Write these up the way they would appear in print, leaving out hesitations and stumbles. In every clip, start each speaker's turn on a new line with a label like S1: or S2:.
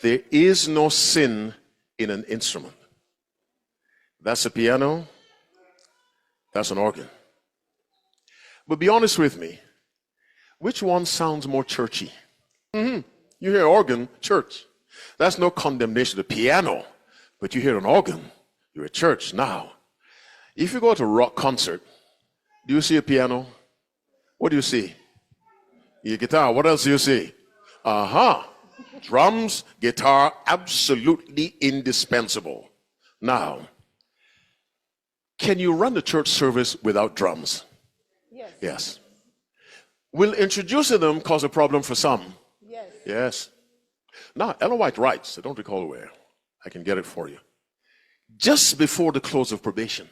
S1: There is no sin in an instrument. That's a piano, that's an organ. But be honest with me, which one sounds more churchy? You hear organ, church. That's no condemnation of the piano, but you hear an organ, you're at church. Now, if you go to a rock concert, do you see a piano? What do you see? Your guitar. What else do you see? Drums, guitar, absolutely indispensable. Now, can you run the church service without drums?
S2: Yes.
S1: Yes. Will introducing them cause a problem for some?
S2: Yes.
S1: Yes. Now, Ellen White writes, I don't recall where, I can get it for you. Just before the close of probation,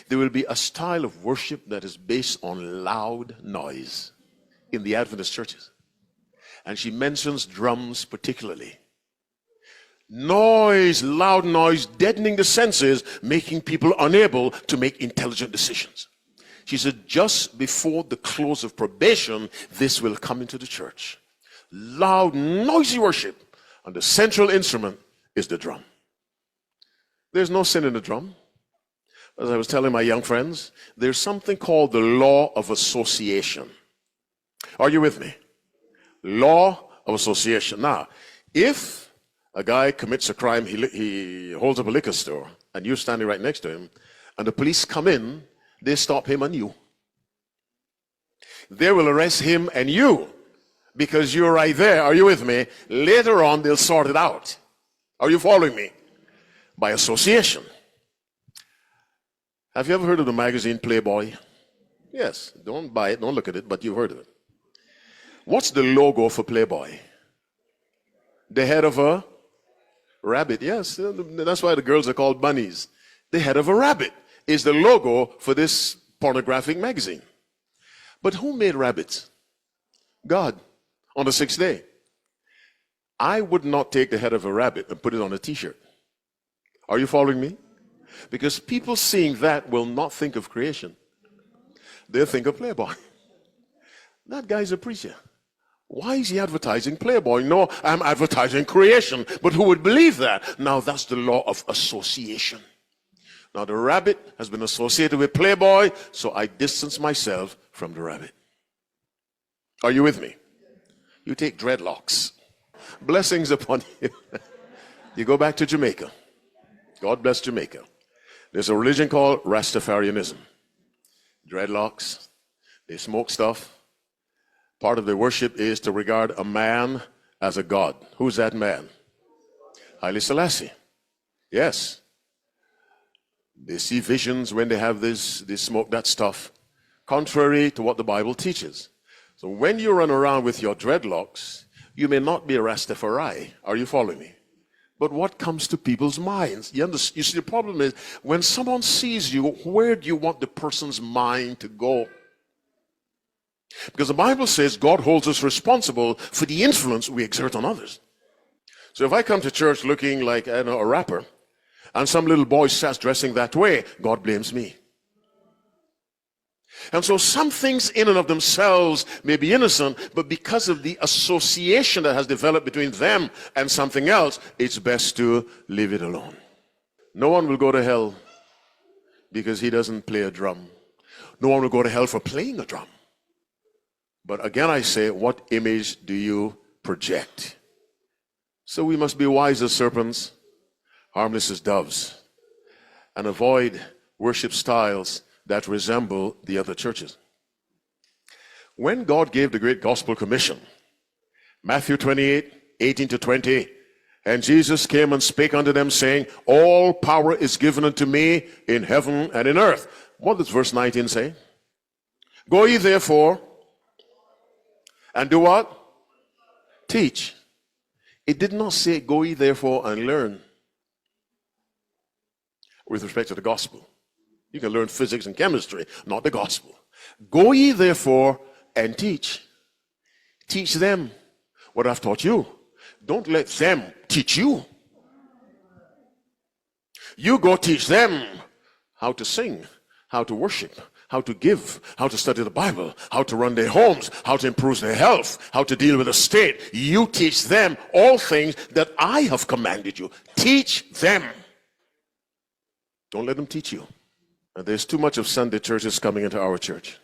S1: there will be a style of worship that is based on loud noise in the Adventist churches. And she mentions drums particularly. Noise, loud noise, deadening the senses, making people unable to make intelligent decisions. She said, just before the close of probation, this will come into the church. Loud, noisy worship, and the central instrument is the drum. There's no sin in the drum. As I was telling my young friends, there's something called the law of association. Are you with me? Law of association. Now, if a guy commits a crime, he holds up a liquor store, and you're standing right next to him, and the police come in, they stop him and you. They will arrest him and you, because you're right there. Are you with me? Later on, they'll sort it out. Are you following me? By association. Have you ever heard of the magazine Playboy? Yes. Don't buy it, don't look at it, but you've heard of it. What's the logo for Playboy? The head of a rabbit. Yes, that's why the girls are called bunnies. The head of a rabbit is the logo for this pornographic magazine. But who made rabbits? God, on the sixth day. I would not take the head of a rabbit and put it on a t-shirt. Are you following me? Because people seeing that will not think of creation. They'll think of Playboy. That guy's a preacher. Why is he advertising Playboy? No, I'm advertising creation. But who would believe that? Now that's the law of association. Now the rabbit has been associated with Playboy, so I distance myself from the rabbit. Are you with me? You take dreadlocks. Blessings upon you. You go back to Jamaica. God bless Jamaica. There's a religion called Rastafarianism. Dreadlocks. They smoke stuff. Part of their worship is to regard a man as a god. Who's that man? Haile Selassie. Yes. They see visions when they have this, they smoke that stuff, contrary to what the Bible teaches. So when you run around with your dreadlocks, you may not be a Rastafari. Are you following me? But what comes to people's minds? You see, the problem is, when someone sees you, where do you want the person's mind to go? Because the Bible says God holds us responsible for the influence we exert on others. So if I come to church looking like, I don't know, a rapper, and some little boy starts dressing that way, God blames me. And so some things in and of themselves may be innocent, but because of the association that has developed between them and something else, it's best to leave it alone. No one will go to hell because he doesn't play a drum. No one will go to hell for playing a drum. But again, I say, what image do you project? So we must be wise as serpents, harmless as doves, and avoid worship styles that resemble the other churches. When God gave the great gospel commission, Matthew 28, 18 to 20, and Jesus came and spake unto them, saying, all power is given unto me in heaven and in earth. What does verse 19 say? Go ye therefore, and do what? Teach. It did not say, go ye therefore and learn. With respect to the gospel. You can learn physics and chemistry, not the gospel. Go ye therefore and teach. Teach them what I've taught you. Don't let them teach you. You go teach them how to sing, how to worship, how to give, how to study the Bible, how to run their homes, how to improve their health, how to deal with the state. You teach them all things that I have commanded you. Teach them. Don't let them teach you. And there's too much of Sunday churches coming into our church.